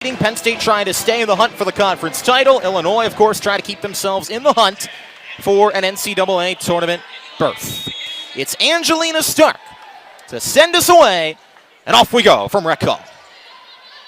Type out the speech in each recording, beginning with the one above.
Penn State trying to stay in the hunt for the conference title. Illinois, of course, trying to keep themselves in the hunt for an NCAA tournament berth. It's Angelina Stark to send us away, and off we go from Rec Hall.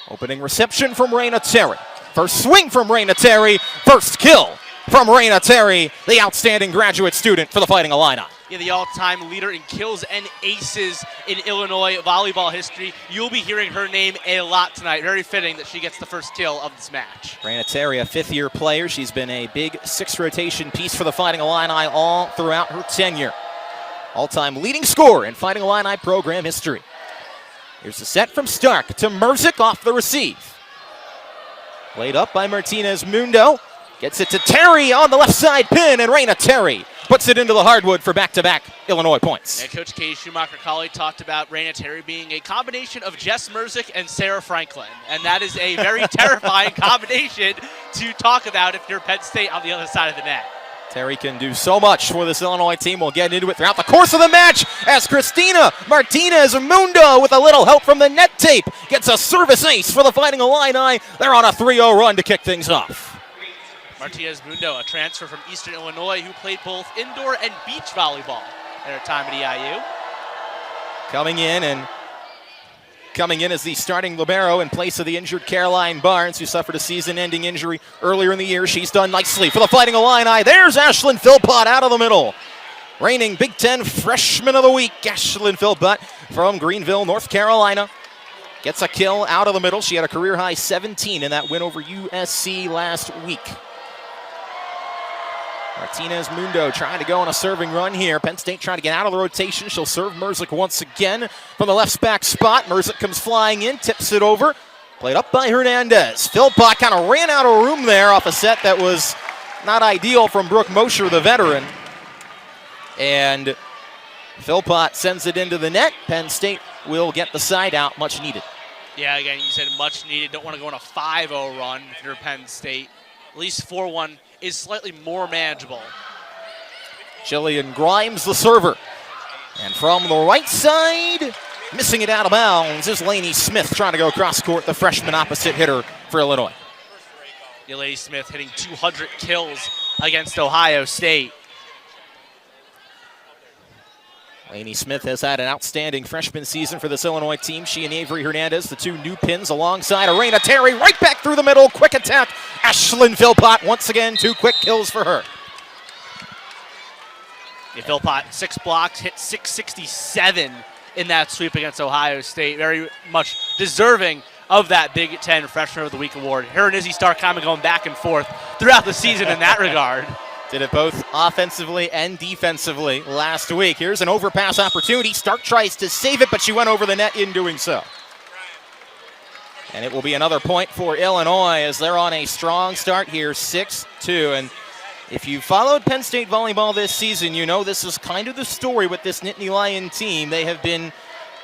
Opening reception from Raina Terry. First swing from Raina Terry. First kill from Raina Terry, the outstanding graduate student for the Fighting Illini. Yeah, the all-time leader in kills and aces in Illinois volleyball history. You'll be hearing her name a lot tonight. Very fitting that she gets the first kill of this match. Raina Terry, a fifth-year player. She's been a big six-rotation piece for the Fighting Illini all throughout her tenure. All-time leading scorer in Fighting Illini program history. Here's the set from Stark to Merzik off the receive. Played up by Martinez Mundo. Gets it to Terry on the left side pin, and Raina Terry puts it into the hardwood for back-to-back Illinois points. And Coach Kay Schumacher-Colley talked about Raina Terry being a combination of Jess Merzik and Sarah Franklin. And that is a very terrifying combination to talk about if you're Penn State on the other side of the net. Terry can do so much for this Illinois team. We'll get into it throughout the course of the match as Christina Martinez Mundo, with a little help from the net tape, gets a service ace for the Fighting Illini. They're on a 3-0 run to kick things off. Martinez Mundo, a transfer from Eastern Illinois who played both indoor and beach volleyball at her time at EIU. Coming in as the starting libero in place of the injured Caroline Barnes, who suffered a season-ending injury earlier in the year. She's done nicely for the Fighting Illini. There's Ashlyn Philpott out of the middle. Reigning Big Ten Freshman of the Week, Ashlyn Philpott from Greenville, North Carolina. Gets a kill out of the middle. She had a career-high 17 in that win over USC last week. Martinez Mundo trying to go on a serving run here. Penn State trying to get out of the rotation. She'll serve Merzik once again from the left back spot. Merzik comes flying in, tips it over. Played up by Hernandez. Philpott kind of ran out of room there off a set that was not ideal from Brooke Mosher, the veteran. And Philpott sends it into the net. Penn State will get the side out, much needed. Yeah, again, you said much needed. Don't want to go on a 5-0 run if you're Penn State. At least 4-1 is slightly more manageable. Jillian Grimes, the server. And from the right side, missing it out of bounds, is Lainey Smith trying to go across court, the freshman opposite hitter for Illinois. Yeah, Lainey Smith hitting 200 kills against Ohio State. Lainey Smith has had an outstanding freshman season for this Illinois team. She and Avery Hernandez, the two new pins alongside Raina Terry, right back through the middle. Quick attack. Ashlyn Philpott, once again, 2 quick kills for her. Yeah, Philpott, 6 blocks, hit 667 in that sweep against Ohio State. Very much deserving of that Big Ten Freshman of the Week award. Her and Izzy Stark kind of going back and forth throughout the season in that regard. Did it both offensively and defensively last week. Here's an overpass opportunity. Stark tries to save it, but she went over the net in doing so. And it will be another point for Illinois as they're on a strong start here, 6-2. And if you followed Penn State volleyball this season, you know this is kind of the story with this Nittany Lion team. They have been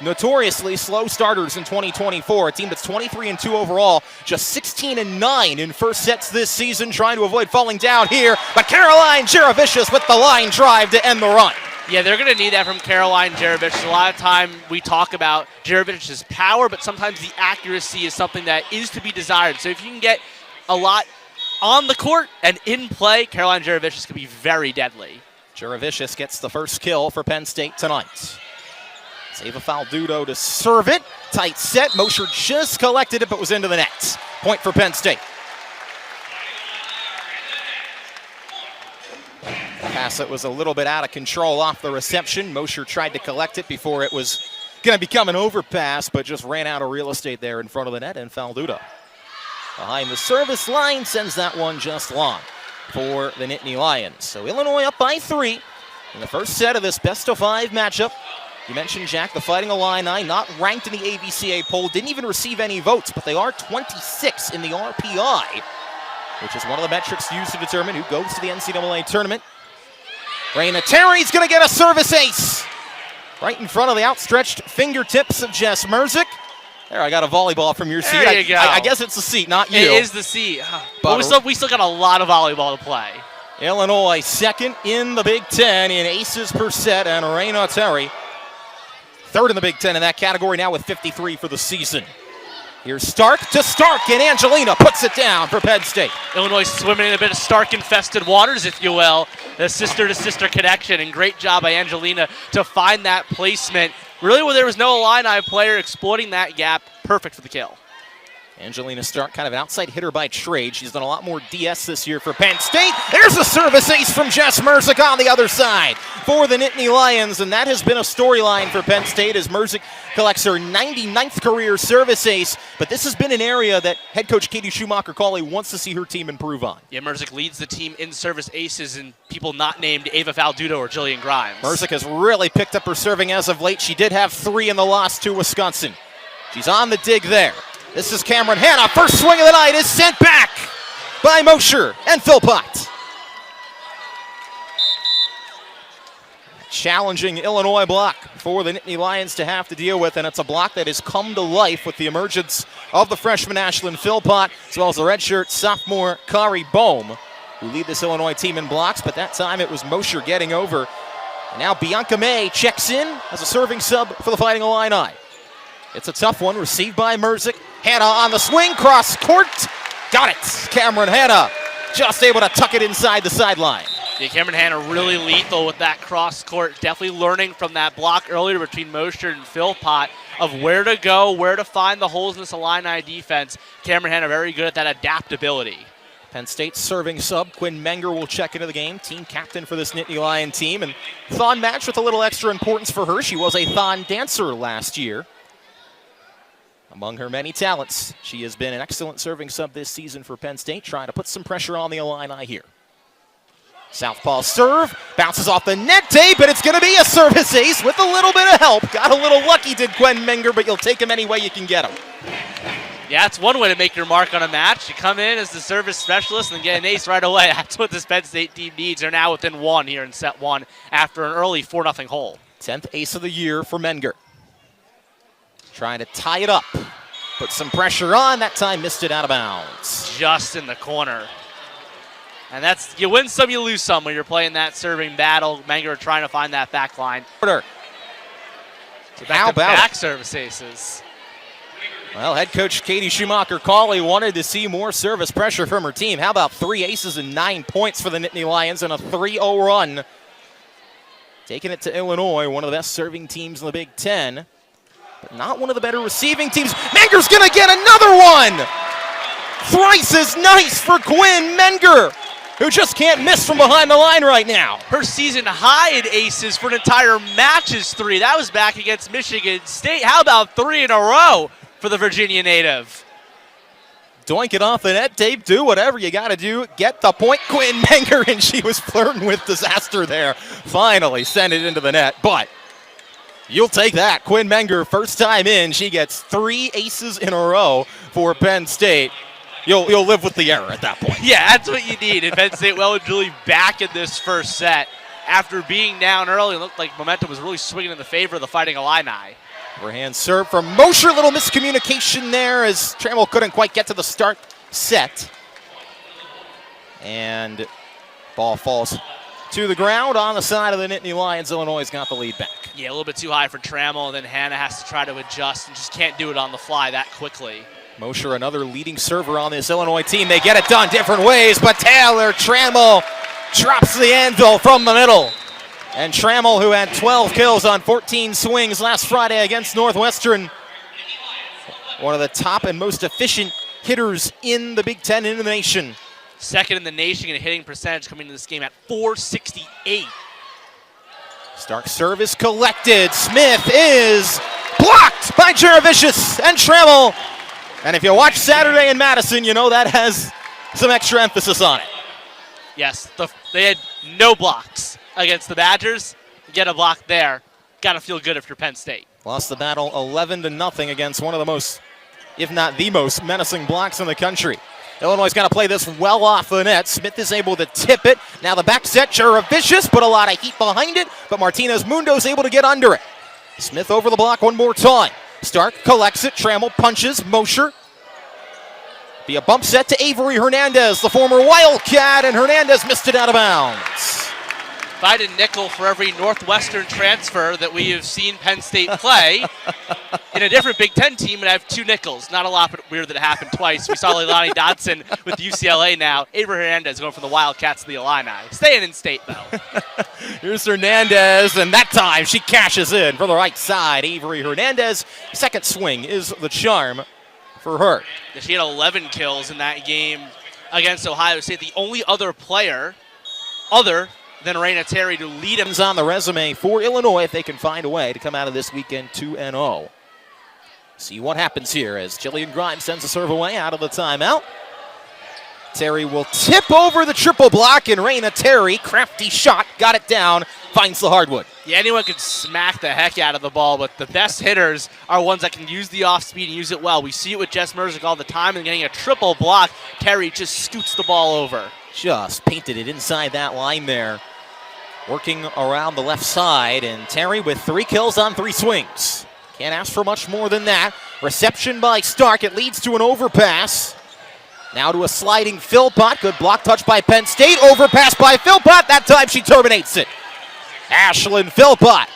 notoriously slow starters in 2024. A team that's 23-2 overall, just 16-9 in first sets this season, trying to avoid falling down here. But Caroline Jaravicius with the line drive to end the run. Yeah, they're going to need that from Caroline Jaravicius. A lot of time we talk about Jaravicius' power, but sometimes the accuracy is something that is to be desired. So if you can get a lot on the court and in play, Caroline Jaravicius can be very deadly. Jaravicius gets the first kill for Penn State tonight. Ava Faldudo to serve it. Tight set. Mosher just collected it, but was into the net. Point for Penn State. The pass that was a little bit out of control off the reception. Mosher tried to collect it before it was going to become an overpass, but just ran out of real estate there in front of the net, and Faldudo behind the service line sends that one just long for the Nittany Lions. So Illinois up by 3 in the first set of this best-of-5 matchup. You mentioned, Jack, the Fighting Illini, not ranked in the AVCA poll, didn't even receive any votes, but they are 26 in the RPI, which is one of the metrics used to determine who goes to the NCAA tournament. Raina Terry's going to get a service ace right in front of the outstretched fingertips of Jess Merzik. There, I got a volleyball from your seat. There you go. I guess it's the seat, not you. It is the seat. But we still got a lot of volleyball to play. Illinois second in the Big Ten in aces per set, and Raina Terry third in the Big Ten in that category now with 53 for the season. Here's Stark to Stark, and Angelina puts it down for Penn State. Illinois swimming in a bit of Stark-infested waters, if you will. The sister-to-sister connection, and great job by Angelina to find that placement. Really, where there was no Illini player exploiting that gap, perfect for the kill. Angelina Stark, kind of an outside hitter by trade. She's done a lot more DS this year for Penn State. There's a service ace from Jess Merzick on the other side for the Nittany Lions, and that has been a storyline for Penn State as Merzick collects her 99th career service ace, but this has been an area that head coach Katie Schumacher-Cawley wants to see her team improve on. Yeah, Merzick leads the team in service aces and people not named Ava Faldudo or Jillian Grimes. Merzick has really picked up her serving as of late. She did have 3 in the loss to Wisconsin. She's on the dig there. This is Cameron Hanna. First swing of the night is sent back by Mosher and Philpott. Challenging Illinois block for the Nittany Lions to have to deal with, and it's a block that has come to life with the emergence of the freshman Ashlyn Philpott, as well as the redshirt sophomore Kari Bohm, who lead this Illinois team in blocks, but that time it was Mosher getting over. And now Bianca May checks in as a serving sub for the Fighting Illini. It's a tough one, received by Merzick. Hanna on the swing, cross court. Got it. Cameron Hanna just able to tuck it inside the sideline. Yeah, Cameron Hanna really lethal with that cross court. Definitely learning from that block earlier between Mosher and Philpott of where to go, where to find the holes in this Illini defense. Cameron Hanna very good at that adaptability. Penn State serving sub Quinn Menger will check into the game, team captain for this Nittany Lion team. And Thon match with a little extra importance for her. She was a Thon dancer last year. Among her many talents, she has been an excellent serving sub this season for Penn State, trying to put some pressure on the Illini here. Southpaw serve, bounces off the net tape, and it's going to be a service ace with a little bit of help. Got a little lucky, did Quinn Menger, but you'll take him any way you can get him. Yeah, it's one way to make your mark on a match. You come in as the service specialist and get an ace right away. That's what this Penn State team needs. They're now within 1 here in set 1 after an early 4-0 hole. 10th ace of the year for Menger. Trying to tie it up. Put some pressure on. That time missed it out of bounds. Just in the corner. And that's, you win some, you lose some when you're playing that serving battle. Menger trying to find that back line. So how about back service aces? Well, head coach Katie Schumacher-Cawley wanted to see more service pressure from her team. How about 3 aces and 9 points for the Nittany Lions and a 3-0 run? Taking it to Illinois, one of the best serving teams in the Big Ten. But not one of the better receiving teams. Menger's going to get another one! Thrice as nice for Quinn Menger, who just can't miss from behind the line right now. Her season high in aces for an entire match is 3. That was back against Michigan State. How about 3 in a row for the Virginia native? Doink it off the net tape, do whatever you got to do. Get the point, Quinn Menger, and she was flirting with disaster there. Finally sent it into the net, but you'll take that. Quinn Menger, first time in, she gets 3 aces in a row for Penn State. You'll live with the error at that point. Yeah, that's what you need. And Penn State well and truly back in this first set. After being down early, it looked like momentum was really swinging in the favor of the Fighting Illini. Overhand serve from Mosher. Little miscommunication there as Trammell couldn't quite get to the start set. And ball falls to the ground on the side of the Nittany Lions. Illinois got the lead back. Yeah, a little bit too high for Trammell, and then Hanna has to try to adjust and just can't do it on the fly that quickly. Mosher, another leading server on this Illinois team. They get it done different ways, but Taylor Trammell drops the anvil from the middle. And Trammell, who had 12 kills on 14 swings last Friday against Northwestern, one of the top and most efficient hitters in the Big Ten in the nation. Second in the nation in hitting percentage coming into this game at .468. Stark service collected. Smith is blocked by Jaravicius and Trammell. And if you watch Saturday in Madison, you know that has some extra emphasis on it. Yes, they had no blocks against the Badgers. Get a block there. Got to feel good if you're Penn State. Lost the battle 11-0 against one of the most, if not the most, menacing blocks in the country. Illinois got to play this well off the net. Smith is able to tip it. Now the back set, Jaravicius put a lot of heat behind it, but Martinez Mundo's able to get under it. Smith over the block one more time. Stark collects it. Trammell punches. Mosher. Be a bump set to Avery Hernandez, the former Wildcat, and Hernandez missed it out of bounds. If I had a nickel for every Northwestern transfer that we have seen Penn State play in a different Big Ten team, and I have 2 nickels. Not a lot, but weird that it happened twice. We saw Leilani Dodson with UCLA now. Avery Hernandez going from the Wildcats to the Illini. Staying in state, though. Here's Hernandez, and that time she cashes in for the right side. Avery Hernandez, second swing is the charm for her. She had 11 kills in that game against Ohio State. The only other player other than Raina Terry to lead him on the resume for Illinois if they can find a way to come out of this weekend 2-0. See what happens here as Jillian Grimes sends a serve away out of the timeout. Terry will tip over the triple block, and Raina Terry, crafty shot, got it down, finds the hardwood. Yeah, anyone could smack the heck out of the ball, but the best hitters are ones that can use the off speed and use it well. We see it with Jess Merzick all the time, and getting a triple block, Terry just scoots the ball over. Just painted it inside that line there. Working around the left side, and Terry with 3 kills on 3 swings. Can't ask for much more than that. Reception by Stark. It leads to an overpass. Now to a sliding Philpott. Good block touch by Penn State. Overpass by Philpott. That time she terminates it. Ashlyn Philpott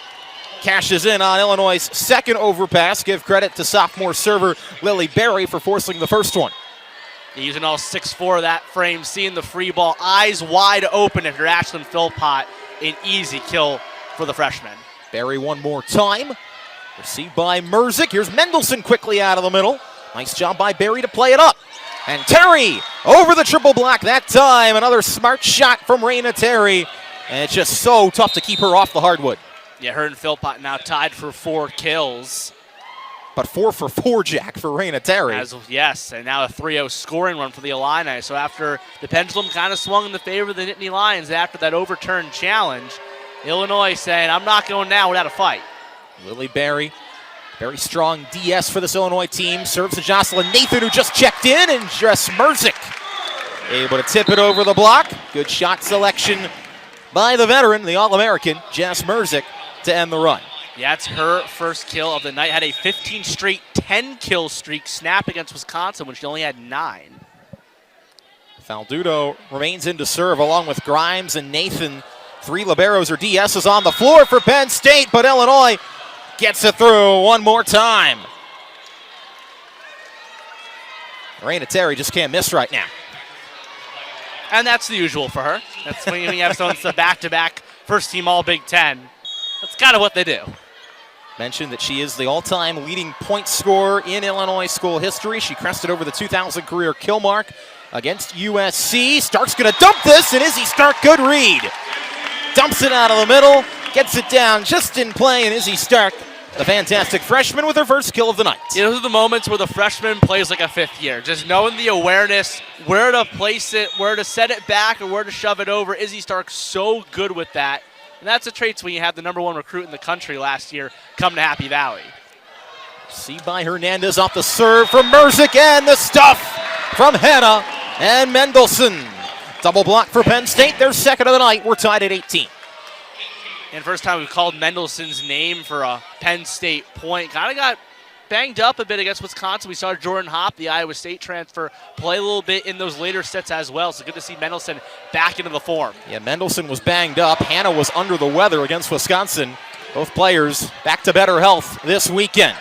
cashes in on Illinois' second overpass. Give credit to sophomore server Lily Berry for forcing the first one. Using all 6'4" of that frame, seeing the free ball, eyes wide open if you're Ashlyn Philpott. An easy kill for the freshman. Berry one more time. Received by Merzick. Here's Mendelson quickly out of the middle. Nice job by Berry to play it up. And Terry over the triple block that time. Another smart shot from Raina Terry. And it's just so tough to keep her off the hardwood. Yeah, her and Philpott now tied for 4 kills. But 4 for 4, Jack, for Raina Terry. Yes, and now a 3-0 scoring run for the Illini. So after the pendulum kind of swung in the favor of the Nittany Lions after that overturned challenge, Illinois saying, I'm not going down without a fight. Lily Berry, very strong DS for this Illinois team. Serves to Jocelyn Nathan, who just checked in, and Jess Merzick able to tip it over the block. Good shot selection by the veteran, the All-American, Jess Merzick, to end the run. Yeah, it's her first kill of the night. Had a 15 straight 10-kill streak snap against Wisconsin when she only had 9. Faldudo remains in to serve along with Grimes and Nathan. 3 liberos or DSs on the floor for Penn State, but Illinois gets it through one more time. Raina Terry just can't miss right now. And that's the usual for her. That's when you have someone that's the back-to-back first-team All-Big Ten. That's kind of what they do. Mentioned that she is the all-time leading point scorer in Illinois school history. She crested over the 2,000 career kill mark against USC. Stark's going to dump this, and Izzy Stark, good read. Dumps it out of the middle, gets it down just in play, and Izzy Stark, the fantastic freshman, with her first kill of the night. Yeah, those are the moments where the freshman plays like a fifth year. Just knowing the awareness, where to place it, where to set it back, or where to shove it over. Izzy Stark's so good with that. And that's a trait when you have the #1 recruit in the country last year come to Happy Valley. See by Hernandez off the serve from Merzick, and the stuff from Hannah and Mendelson. Double block for Penn State, their second of the night. We're tied at 18. And first time we've called Mendelson's name for a Penn State point. Kind of got banged up a bit against Wisconsin. We saw Jordan Hopp, the Iowa State transfer, play a little bit in those later sets as well. So good to see Mendelson back into the form. Yeah, Mendelson was banged up. Hannah was under the weather against Wisconsin. Both players back to better health this weekend.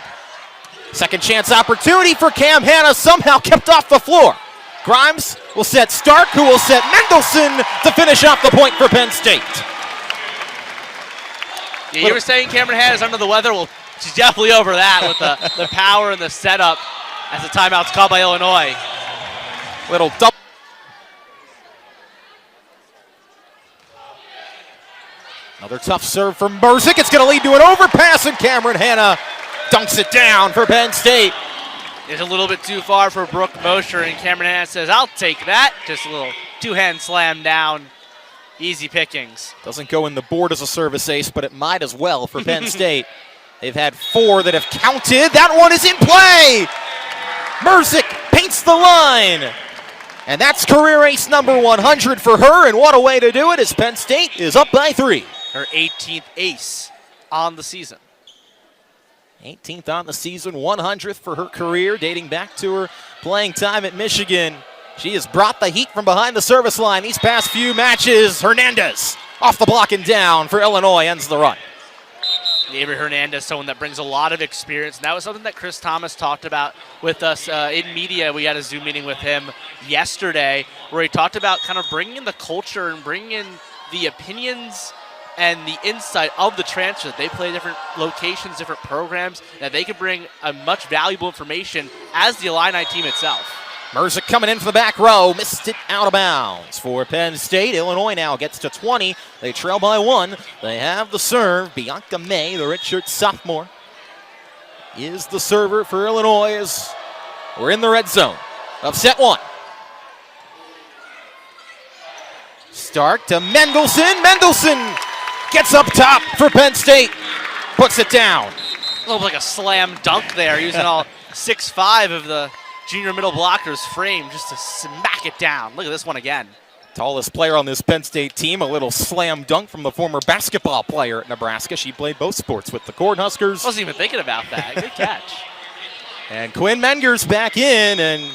Second chance opportunity for Cam Hannah, somehow kept off the floor. Grimes will set Stark, who will set Mendelson to finish off the point for Penn State. Yeah, you were saying Cameron Hannah's under the weather. Well, she's definitely over that with the power and the setup as the timeout's called by Illinois. Little double. Another tough serve from Merzick. It's going to lead to an overpass, and Cameron Hannah dunks it down for Penn State. It's a little bit too far for Brooke Mosher, and Cameron Hannah says, I'll take that. Just a little two-hand slam down. Easy pickings. Doesn't go in the board as a service ace, but it might as well for Penn State. They've had 4 that have counted. That one is in play. Merzick paints the line. And that's career ace number 100 for her, and what a way to do it as Penn State is up by 3. Her 18th ace on the season. 18th on the season, 100th for her career, dating back to her playing time at Michigan. She has brought the heat from behind the service line these past few matches. Hernandez Off the block and down for Illinois, ends the run. Avery Hernandez, someone that brings a lot of experience. And that was something that Chris Thomas talked about with us in media. We had a Zoom meeting with him yesterday where he talked about kind of bringing in the culture and bringing in the opinions and the insight of the transfers. They play different locations, different programs, that they could bring a much valuable information as the Illini team itself. Merzick coming in for the back row, missed it out of bounds for Penn State. Illinois now gets to 20. They trail by 1. They have the serve. Bianca May, the redshirt sophomore, is the server for Illinois as we're in the red zone of set 1. Stark to Mendelson. Mendelson gets up top for Penn State. Puts it down. Looked like a slam dunk there, using all 6'5" of the junior middle blocker's frame just to smack it down. Look at this one again. Tallest player on this Penn State team, a little slam dunk from the former basketball player at Nebraska. She played both sports with the Cornhuskers. Wasn't even thinking about that. Good catch. And Quinn Menger's back in, and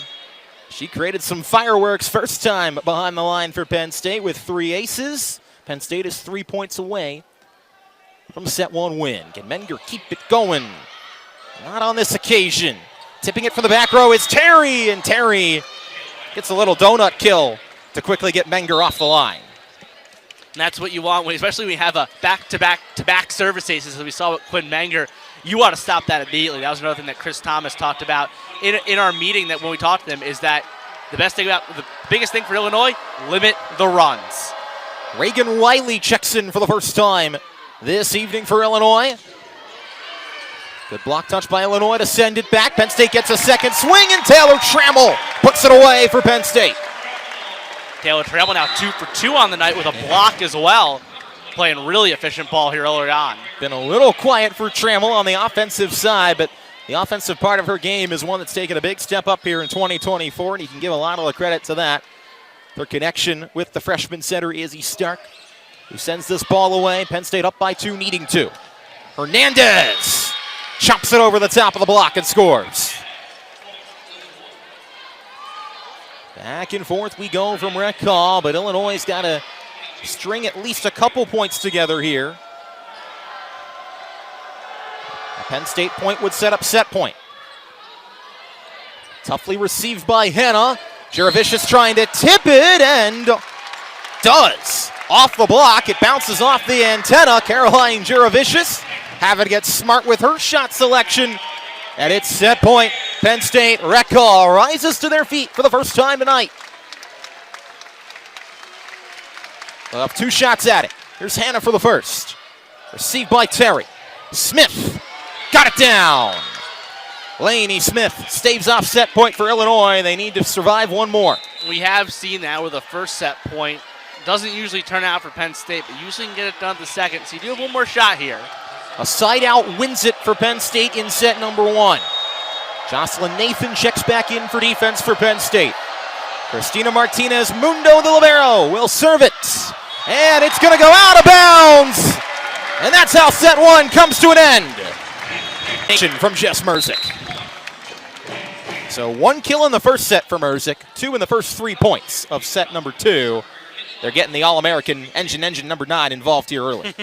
she created some fireworks first time behind the line for Penn State with 3 aces. Penn State is 3 points away from a set 1 win. Can Menger keep it going? Not on this occasion. Tipping it from the back row is Terry, and Terry gets a little donut kill to quickly get Menger off the line. And that's what you want, especially when you have a back-to-back service aces, as we saw with Quinn Menger. You want to stop that immediately. That was another thing that Chris Thomas talked about in our meeting, that when we talked to them, is that the biggest thing for Illinois, limit the runs. Reagan Wiley checks in for the first time this evening for Illinois. Good block touch by Illinois to send it back. Penn State gets a second swing, and Taylor Trammell puts it away for Penn State. Taylor Trammell now 2 for 2 on the night with a block as well. Playing really efficient ball here early on. Been a little quiet for Trammell on the offensive side, but the offensive part of her game is one that's taken a big step up here in 2024, and you can give a lot of the credit to that. Her connection with the freshman center, Izzy Stark, who sends this ball away. Penn State up by 2, needing to. Hernandez chops it over the top of the block and scores. Back and forth we go from rec call, but Illinois' got to string at least a couple points together here. A Penn State point would set up set point. Toughly received by Henna. Jaravicius trying to tip it, and does. Off the block, it bounces off the antenna. Caroline Jaravicius having to get smart with her shot selection. And it's set point. Penn State rec call rises to their feet for the first time tonight. They'll have 2 shots at it. Here's Hannah for the first. Received by Terry. Smith got it down. Laney Smith staves off set point for Illinois. They need to survive one more. We have seen that with the first set point. Doesn't usually turn out for Penn State, but usually can get it done at the second. So you do have one more shot here. A side out wins it for Penn State in set number 1. Jocelyn Nathan checks back in for defense for Penn State. Christina Martinez Mundo, the libero, will serve it. And it's going to go out of bounds. And that's how set 1 comes to an end. From Jess Merzick. So 1 kill in the first set for Merzick, 2 in the first 3 points of set number 2. They're getting the All-American engine number 9 involved here early.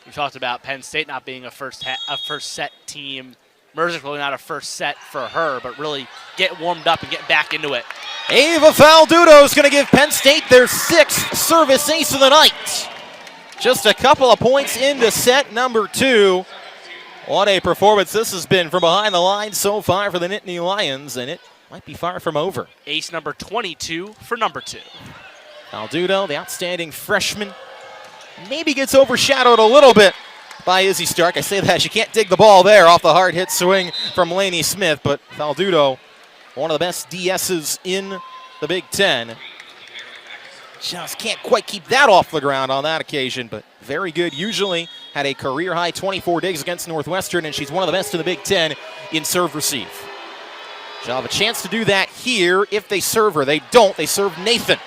We talked about Penn State not being a first set team. Merzick really not a first set for her, but really get warmed up and get back into it. Ava Faldudo is going to give Penn State their 6th service ace of the night. Just a couple of points into set number 2. What a performance this has been from behind the line so far for the Nittany Lions, and it might be far from over. Ace number 22 for number 2. Faldudo, the outstanding freshman, maybe gets overshadowed a little bit by Izzy Stark. I say that, she can't dig the ball there off the hard hit swing from Laney Smith, but Faldudo, one of the best DSs in the Big Ten. Just can't quite keep that off the ground on that occasion, but very good. Usually had a career-high 24 digs against Northwestern, and she's one of the best in the Big Ten in serve-receive. She'll have a chance to do that here if they serve her. They don't. They serve Nathan.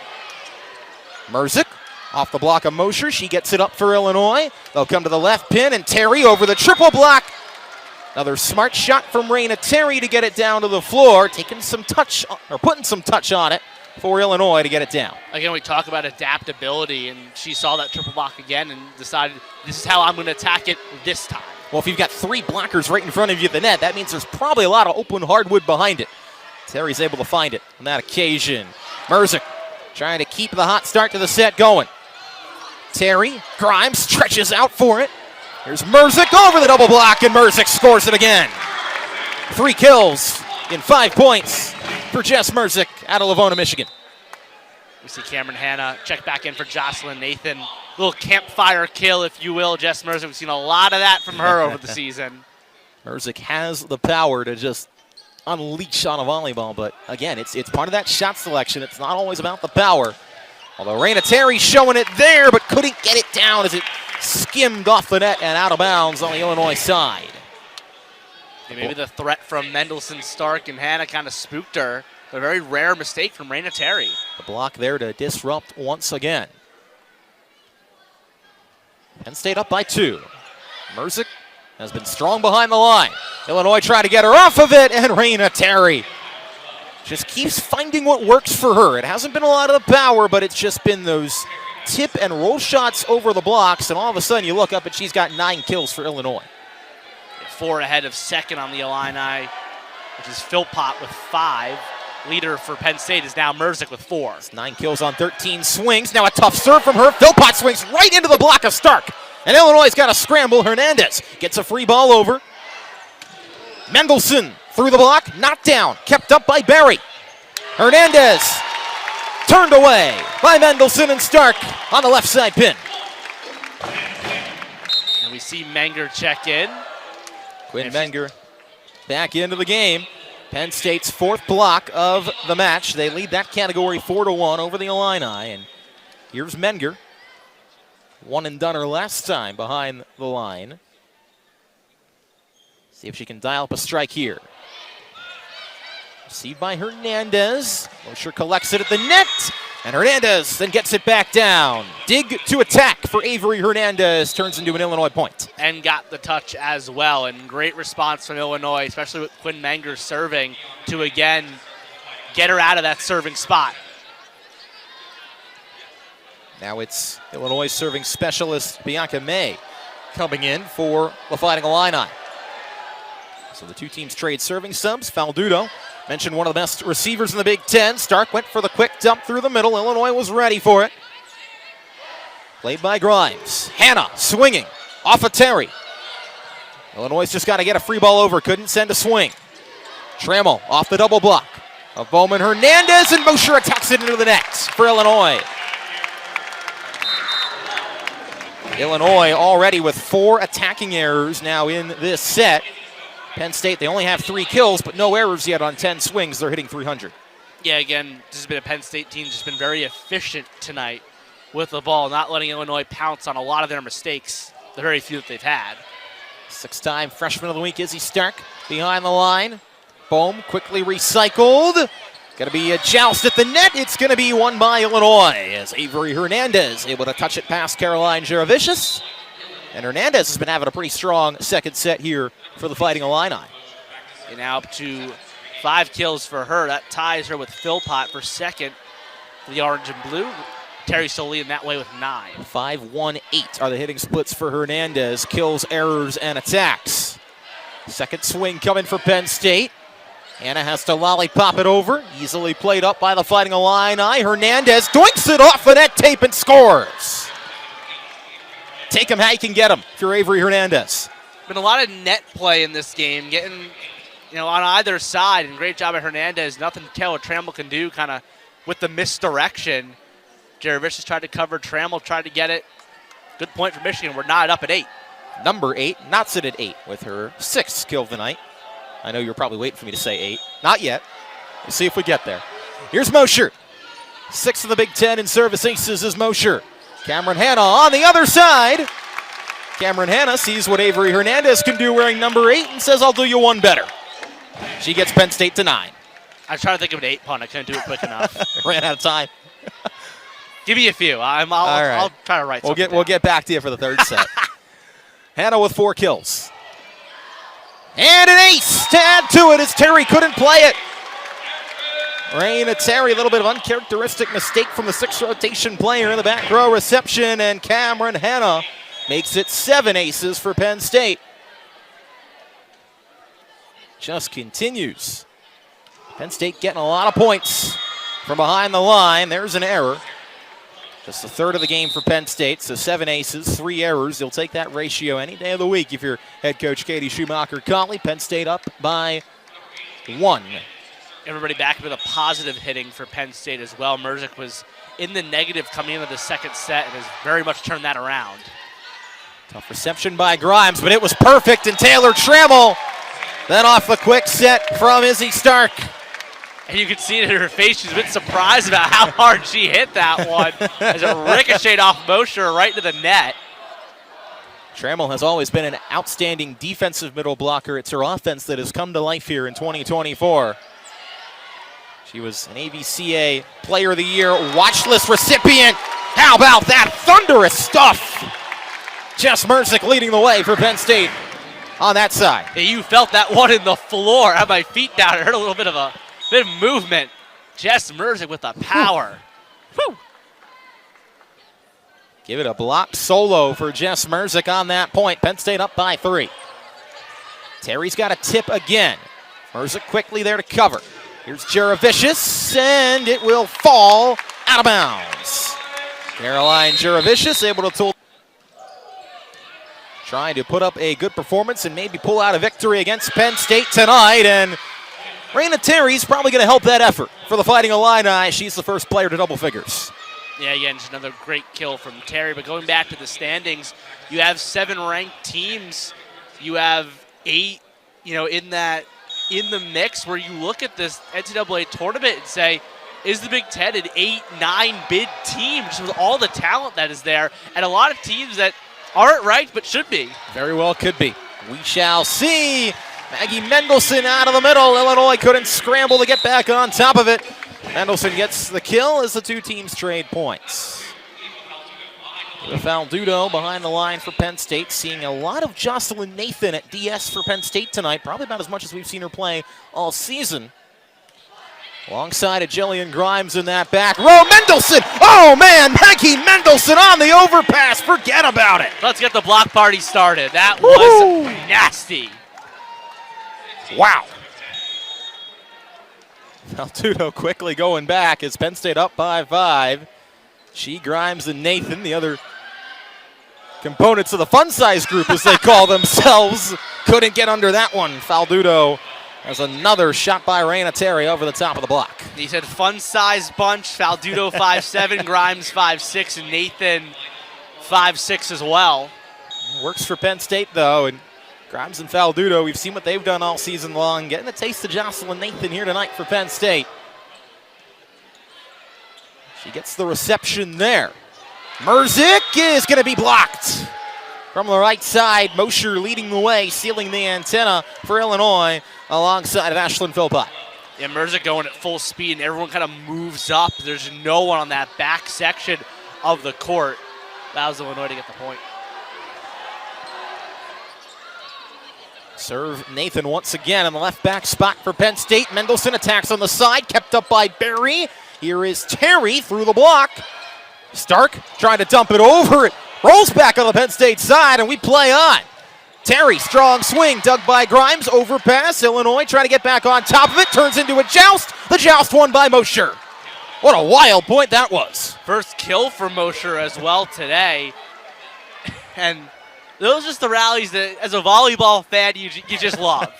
Merzick off the block of Mosher. She gets it up for Illinois. They'll come to the left pin, and Terry over the triple block. Another smart shot from Raina Terry to get it down to the floor, taking some touch, or putting some touch on it. for Illinois to get it down. Again, we talk about adaptability, and she saw that triple block again and decided, this is how I'm going to attack it this time. Well, if you've got 3 blockers right in front of you at the net, that means there's probably a lot of open hardwood behind it. Terry's able to find it on that occasion. Merzick trying to keep the hot start to the set going. Terry, Grimes stretches out for it. Here's Merzick over the double block, and Merzick scores it again. 3 kills in 5 points for Jess Merzick out of Livonia, Michigan. We see Cameron Hanna check back in for Jocelyn Nathan. Little campfire kill, if you will. Jess Merzick, we've seen a lot of that from her over the season. Merzick has the power to just unleash on a volleyball, but again, it's part of that shot selection. It's not always about the power. Although Raina Terry showing it there, but couldn't get it down as it skimmed off the net and out of bounds on the Illinois side. And maybe the threat from Mendelson, Stark, and Hanna kind of spooked her. A very rare mistake from Raina Terry. The block there to disrupt once again. Penn State up by 2. Merzick has been strong behind the line. Illinois trying to get her off of it, and Raina Terry just keeps finding what works for her. It hasn't been a lot of the power, but it's just been those tip and roll shots over the blocks, and all of a sudden you look up and she's got 9 kills for Illinois. 4 ahead of second on the Illini, which is Philpott with 5. Leader for Penn State is now Merzick with 4. It's 9 kills on 13 swings. Now a tough serve from her. Philpott swings right into the block of Stark. And Illinois' got to scramble. Hernandez gets a free ball over. Mendelson through the block, knocked down, kept up by Berry. Hernandez turned away by Mendelson and Stark on the left side pin. And we see Menger check in. Quinn Menger back into the game. Penn State's 4th block of the match. They lead that category 4-1 over the Illini. And here's Menger. One and done her last time behind the line. See if she can dial up a strike here. Received by Hernandez. Mosher collects it at the net. And Hernandez then gets it back down. Dig to attack for Avery Hernandez. Turns into an Illinois point. And got the touch as well. And great response from Illinois, especially with Quinn Menger serving, to again get her out of that serving spot. Now it's Illinois serving specialist Bianca May coming in for the Fighting Illini. So the 2 teams trade serving subs. Faldudo mentioned one of the best receivers in the Big Ten. Stark went for the quick dump through the middle. Illinois was ready for it. Played by Grimes. Hanna swinging off of Terry. Illinois just got to get a free ball over. Couldn't send a swing. Trammell off the double block of Bowman Hernandez, and Mosher attacks it into the net for Illinois. Illinois already with 4 attacking errors now in this set. Penn State, they only have 3 kills, but no errors yet on 10 swings. They're hitting 300. Yeah, again, this has been a Penn State team that's been very efficient tonight with the ball, not letting Illinois pounce on a lot of their mistakes, the very few that they've had. 6-time freshman of the week, Izzy Stark, behind the line. Bohm quickly recycled. Going to be a joust at the net. It's going to be won by Illinois as Avery Hernandez able to touch it past Caroline Jaravicius. And Hernandez has been having a pretty strong second set here for the Fighting Illini. And now up to 5 kills for her. That ties her with Philpott for second for the orange and blue. Terry still leading that way with 9. 5-1-8 are the hitting splits for Hernandez. Kills, errors, and attacks. Second swing coming for Penn State. Anna has to lollipop it over. Easily played up by the Fighting Illini. Hernandez doinks it off the net tape and scores. Take him how you can get him if you're Avery Hernandez. Been a lot of net play in this game, getting on either side, and great job by Hernandez. Nothing to tell what Trammell can do kind of with the misdirection. Jaravicius tried to cover, Trammell tried to get it. Good point for Michigan. We're not up at 8. Number 8, Knotts it at 8 with her 6th kill of the night. I know you're probably waiting for me to say 8. Not yet. We'll see if we get there. Here's Mosher. 6th of the Big Ten in service aces is Mosher. Cameron Hanna on the other side. Cameron Hanna sees what Avery Hernandez can do wearing number 8 and says, I'll do you one better. She gets Penn State to 9. I was trying to think of an 8 punt. I couldn't do it quick enough. Ran out of time. Give me a few. I'll try to write something We'll get back to you for the third set. Hanna with 4 kills. And an ace to add to it as Terry couldn't play it. Raina Terry, a little bit of uncharacteristic mistake from the 6th rotation player in the back row reception, and Cameron Hanna makes it 7 aces for Penn State. Just continues. Penn State getting a lot of points from behind the line. There's an error. Just a third of the game for Penn State, so 7 aces, 3 errors. You'll take that ratio any day of the week if you're head coach Katie Schumacher-Conley. Penn State up by 1. Everybody back with a positive hitting for Penn State as well. Merzik was in the negative coming into the second set and has very much turned that around. Tough reception by Grimes, but it was perfect, and Taylor Trammell then off the quick set from Izzy Stark. And you can see it in her face. She's a bit surprised about how hard she hit that one as it ricocheted off Mosher right to the net. Trammell has always been an outstanding defensive middle blocker. It's her offense that has come to life here in 2024. She was an AVCA Player of the Year watch list recipient. How about that thunderous stuff? Jess Merzik leading the way for Penn State on that side. Yeah, you felt that one in the floor. I had my feet down. I heard a little bit of movement. Jess Merzik with the power. Woo! Give it a block solo for Jess Merzik on that point. Penn State up by 3. Terry's got a tip again. Merzik quickly there to cover. Here's Jaravicius, and it will fall out of bounds. Caroline Jaravicius able to tool. Trying to put up a good performance and maybe pull out a victory against Penn State tonight. And Raina Terry's probably going to help that effort for the Fighting Illini. She's the first player to double figures. Yeah, again, just another great kill from Terry. But going back to the standings, you have 7 ranked teams. You have 8, in the mix where you look at this NCAA tournament and say, is the Big Ten an 8-9 bid team just with all the talent that is there and a lot of teams that aren't ranked but should be? Very well could be. We shall see. Maggie Mendelson out of the middle. Illinois couldn't scramble to get back on top of it. Mendelson gets the kill as the 2 teams trade points. Faldudo behind the line for Penn State, seeing a lot of Jocelyn Nathan at DS for Penn State tonight, probably about as much as we've seen her play all season. Alongside of Jillian Grimes in that back row. Mendelson! Oh man, Maggie Mendelson on the overpass. Forget about it. Let's get the block party started. That was nasty. Wow. Faldudo quickly going back as Penn State up by 5. She, Grimes, and Nathan, the other components of the fun size group as they call themselves, couldn't get under that one. Faldudo has another shot by Raina Terry over the top of the block. He said fun size bunch. Faldudo 5'7", Grimes 5'6", and Nathan 5'6" as well. Works for Penn State though, and Grimes and Faldudo, we've seen what they've done all season long, getting a taste of Jocelyn Nathan here tonight for Penn State. She gets the reception there. Merzik is going to be blocked. From the right side, Mosher leading the way, sealing the antenna for Illinois alongside of Ashlyn Philpott. Yeah, Merzik going at full speed, and everyone kind of moves up. There's no one on that back section of the court. Allows Illinois to get the point. Serve Nathan once again in the left back spot for Penn State. Mendelson attacks on the side, kept up by Berry. Here is Terry through the block. Stark trying to dump it over. It rolls back on the Penn State side, and we play on. Terry, strong swing, dug by Grimes, overpass. Illinois trying to get back on top of it, turns into a joust. The joust won by Mosher. What a wild point that was. First kill for Mosher as well today. And those are just the rallies that, as a volleyball fan, you just love.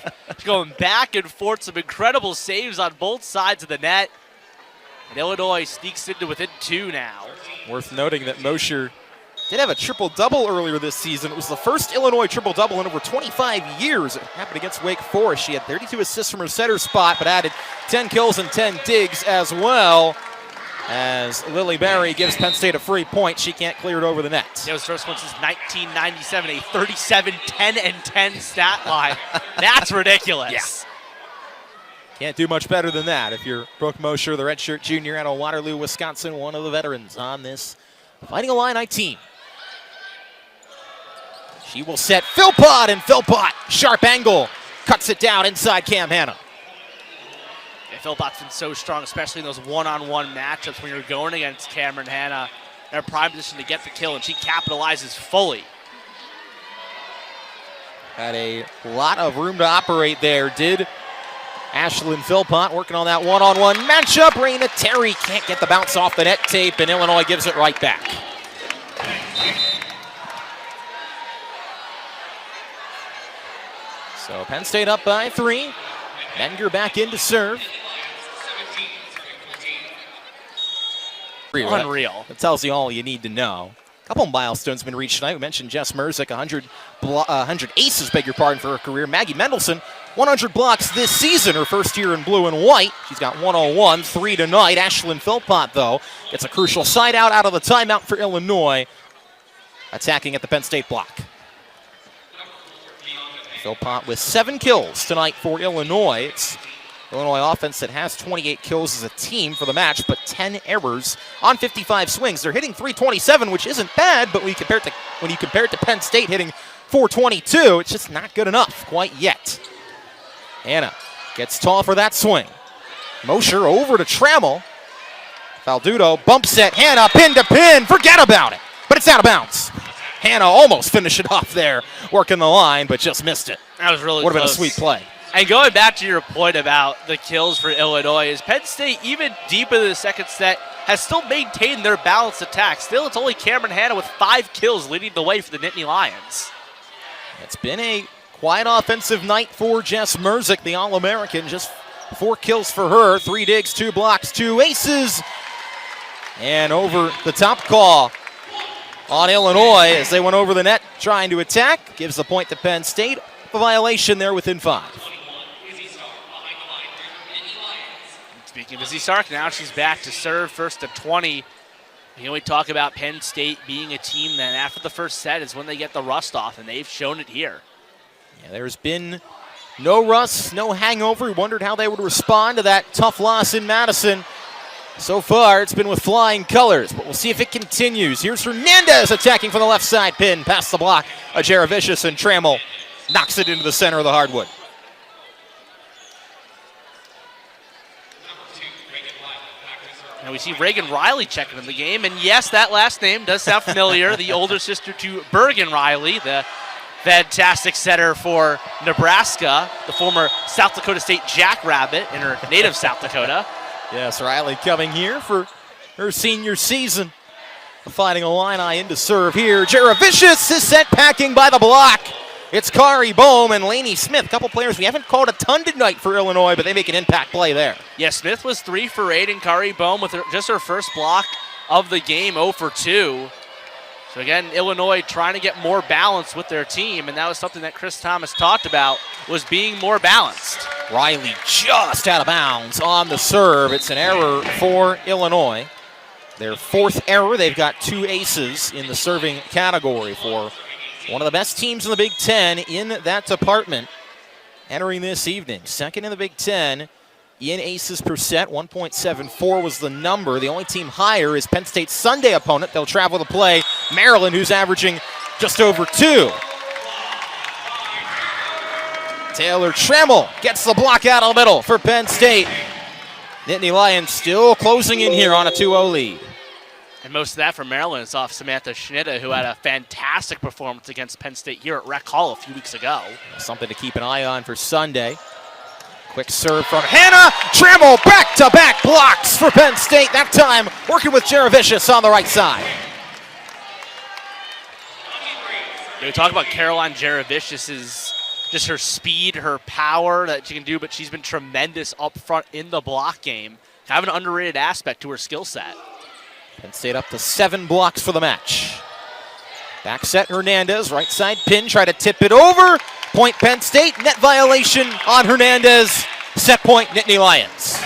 Going back and forth, some incredible saves on both sides of the net. And Illinois sneaks into within 2 now. Worth noting that Mosher did have a triple-double earlier this season. It was the first Illinois triple-double in over 25 years. It happened against Wake Forest. She had 32 assists from her setter spot, but added 10 kills and 10 digs as well. As Lily Berry gives Penn State a free point, she can't clear it over the net. It was first one since 1997, a 37, 10, and 10 stat line. That's ridiculous. Yeah. Can't do much better than that if you're Brooke Mosher, the redshirt junior out of Waterloo, Wisconsin, one of the veterans on this Fighting Illini team. She will set Philpott, and Philpott, sharp angle, cuts it down inside Cam Hanna. Philpott's been so strong, especially in those one-on-one matchups when you're going against Cameron Hanna. They're in prime position to get the kill, and she capitalizes fully. Had a lot of room to operate there, did Ashlyn Philpott, working on that one-on-one matchup. Raina Terry can't get the bounce off the net tape, and Illinois gives it right back. So Penn State up by 3. Menger back in to serve. Unreal. That tells you all you need to know. A couple milestones have been reached tonight. We mentioned Jess Merzick, 100 aces, beg your pardon, for her career. Maggie Mendelson, 100 blocks this season, her first year in blue and white. She's got 101, 3 tonight. Ashlyn Philpott, though, gets a crucial side out of the timeout for Illinois, attacking at the Penn State block. Philpott with 7 kills tonight for Illinois. It's Illinois offense that has 28 kills as a team for the match, but 10 errors on 55 swings. They're hitting .327, which isn't bad, but when you compare it to Penn State hitting .422, it's just not good enough quite yet. Hanna gets tall for that swing. Mosher over to Trammell. Faldudo bumps it. Hanna pin to pin. Forget about it. But it's out of bounds. Hanna almost finished it off there, working the line, but just missed it. That was really Would have been a close. sweet play. And going back to your point about the kills for Illinois, is Penn State, even deep into the second set, has still maintained their balanced attack. Still, it's only Cameron Hanna with 5 kills leading the way for the Nittany Lions. It's been a quiet offensive night for Jess Merzick, the All-American. Just 4 kills for her, 3 digs, 2 blocks, 2 aces. And over the top call on Illinois as they went over the net trying to attack. Gives the point to Penn State. A violation there within 5. Speaking of Izzy Stark, now she's back to serve, first to 20. You know, we talk about Penn State being a team that after the first set is when they get the rust off, and they've shown it here. Yeah, there's been no rust, no hangover. We wondered how they would respond to that tough loss in Madison. So far, it's been with flying colors, but we'll see if it continues. Here's Hernandez attacking from the left side pin, past the block. Jaravicius, and Trammell knocks it into the center of the hardwood. And we see Reagan Riley checking in the game. And yes, that last name does sound familiar. The older sister to Bergen Riley, the fantastic setter for Nebraska, the former South Dakota State Jackrabbit in her native South Dakota. Yes, Riley coming here for her senior season. Finding a line in to serve here. Jaravicius is sent packing by the block. It's Kari Bohm and Lainey Smith. A couple players we haven't called a ton tonight for Illinois, but they make an impact play there. Yeah, Smith was 3 for 8, and Kari Bohm with just her first block of the game, 0 for 2. So again, Illinois trying to get more balance with their team, and that was something that Chris Thomas talked about, was being more balanced. Riley just out of bounds on the serve. It's an error for Illinois. Their 4th error. They've got 2 aces in the serving category for one of the best teams in the Big Ten in that department entering this evening. Second in the Big Ten in aces per set. 1.74 was the number. The only team higher is Penn State's Sunday opponent. They'll travel to play Maryland, who's averaging just over 2. Taylor Trammell gets the block out of the middle for Penn State. Nittany Lions still closing in here on a 2-0 lead. And most of that from Maryland is off Samantha Schnitta, who had a fantastic performance against Penn State here at Rec Hall a few weeks ago. Something to keep an eye on for Sunday. Quick serve from Hanna. Trammell back-to-back blocks for Penn State. That time working with Jaravicius on the right side. We talk about Caroline Jaravicius's just her speed, her power that she can do, but she's been tremendous up front in the block game. Kind of an underrated aspect to her skill set. Penn State up to 7 blocks for the match. Back set Hernandez, right side pin, try to tip it over. Point Penn State, net violation on Hernandez. Set point Nittany Lions.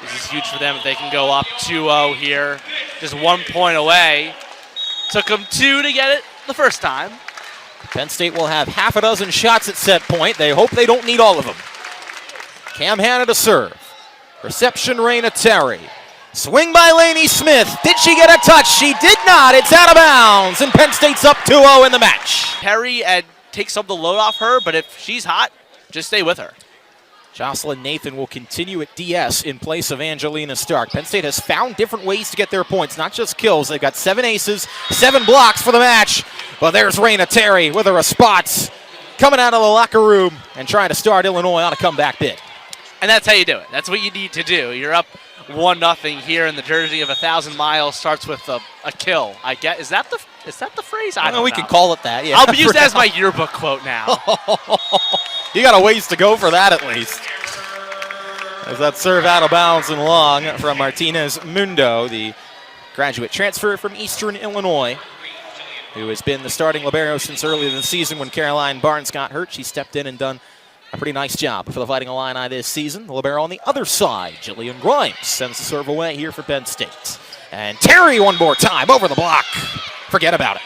This is huge for them if they can go up 2-0 here. Just 1 point away. Took them 2 to get it the first time. Penn State will have half a dozen shots at set point. They hope they don't need all of them. Cam Hanna to serve. Reception, Raina Terry. Swing by Lainey Smith. Did she get a touch? She did not. It's out of bounds, and Penn State's up 2-0 in the match. Terry and take some of the load off her, but if she's hot, just stay with her. Jocelyn Nathan will continue at DS in place of Angelina Stark. Penn State has found different ways to get their points, not just kills. They've got 7 aces, 7 blocks for the match. But there's Raina Terry with her response, coming out of the locker room and trying to start Illinois on a comeback bid. And that's how you do it. That's what you need to do. You're up 1-0 here, and the jersey of 1,000 miles starts with a kill. I get. Is that the phrase? I don't know. We can call it that. Yeah. I'll use that as my yearbook quote now. You got a ways to go for that at least. As that serve out of bounds and long from Martinez Mundo, the graduate transfer from Eastern Illinois, who has been the starting libero since earlier in the season when Caroline Barnes got hurt. She stepped in and done a pretty nice job for the Fighting Illini this season. The libero on the other side, Jillian Grimes, sends the serve away here for Penn State. And Terry one more time over the block. Forget about it.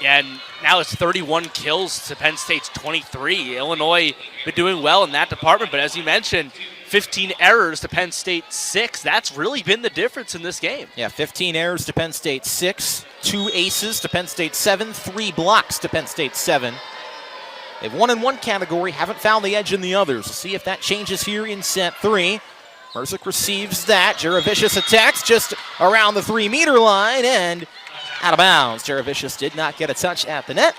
Yeah, and now it's 31 kills to Penn State's 23. Illinois been doing well in that department, but as you mentioned, 15 errors to Penn State 6. That's really been the difference in this game. Yeah, 15 errors to Penn State 6, 2 aces to Penn State 7, 3 blocks to Penn State 7. They've won in one category, haven't found the edge in the others. We'll see if that changes here in set 3. Merzik receives that. Jaravicius attacks just around the 3-meter line and out of bounds. Jaravicius did not get a touch at the net.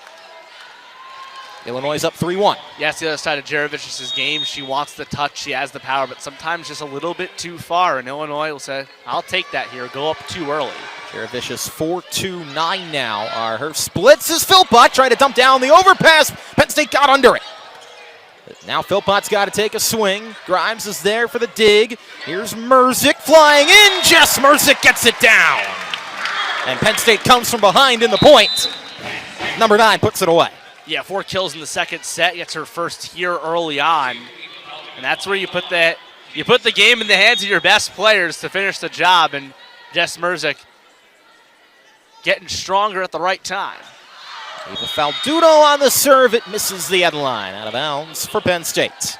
Illinois is up 3-1. Yeah, it's the other side of Jaravicius' game. She wants the touch, she has the power, but sometimes just a little bit too far, and Illinois will say, I'll take that here, go up too early. Jaravicius 4-2-9 now are her splits as Philpott tried to dump down the overpass. Penn State got under it. Now Philpott's got to take a swing. Grimes is there for the dig. Here's Merzik flying in. Jess Merzik gets it down. And Penn State comes from behind in the point. Number 9 puts it away. Yeah, 4 kills in the second set. Gets her first here early on. And that's where you put the game in the hands of your best players to finish the job. And Jess Merzik getting stronger at the right time. Eva Falduno on the serve. It misses the end line. Out of bounds for Penn State.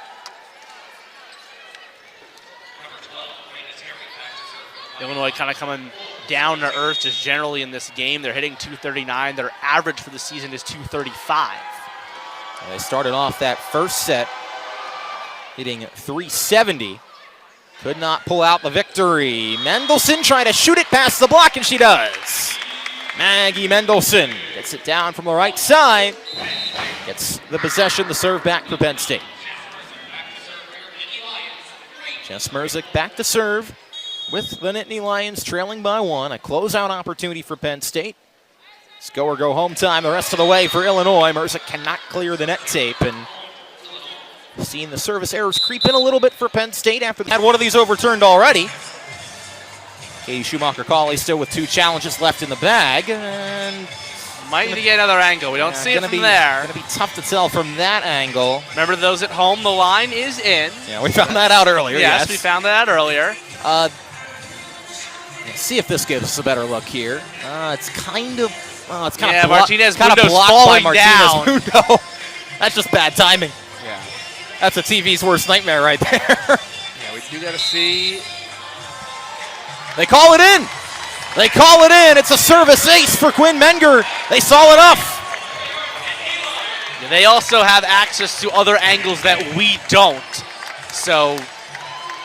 Illinois kind of coming down to earth just generally in this game. They're hitting 239. Their average for the season is 235. They started off that first set hitting 370. Could not pull out the victory. Mendelson trying to shoot it past the block, and she does. Maggie Mendelson gets it down from the right side. Gets the possession, the serve back for Penn State. Jess Merzik back to serve with the Nittany Lions trailing by 1. A closeout opportunity for Penn State. It's go or go home time the rest of the way for Illinois. Merzik cannot clear the net tape, and seeing the service errors creep in a little bit for Penn State after they had one of these overturned already. Katie Schumacher-Cawley still with 2 challenges left in the bag. And might need to get another angle. We don't see it from there. Going to be tough to tell from that angle. Remember those at home, the line is in. Yeah, we found that out earlier. Yes, we found that out earlier. Let's see if this gives us a better look here. It's kind of, Martinez kind of Mundo's blocked falling by down. Martinez Mundo. That's just bad timing. Yeah. That's a TV's worst nightmare right there. Yeah, we do got to see. They call it in. They call it in. It's a service ace for Quinn Menger. They saw it off. Yeah, they also have access to other angles that we don't. So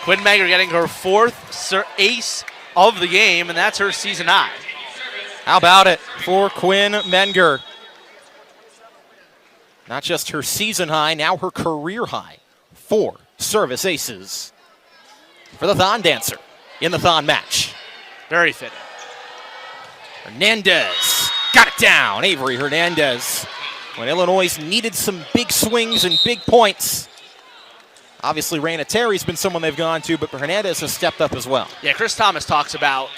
Quinn Menger getting her 4th ace of the game, and that's her season high. How about it for Quinn Menger? Not just her season high, now her career high. 4 service aces for the Thon dancer in the Thon match. Very fitting. Hernandez got it down. Avery Hernandez. When Illinois needed some big swings and big points. Obviously, Raina Terry's been someone they've gone to, but Hernandez has stepped up as well. Yeah, Chris Thomas talks about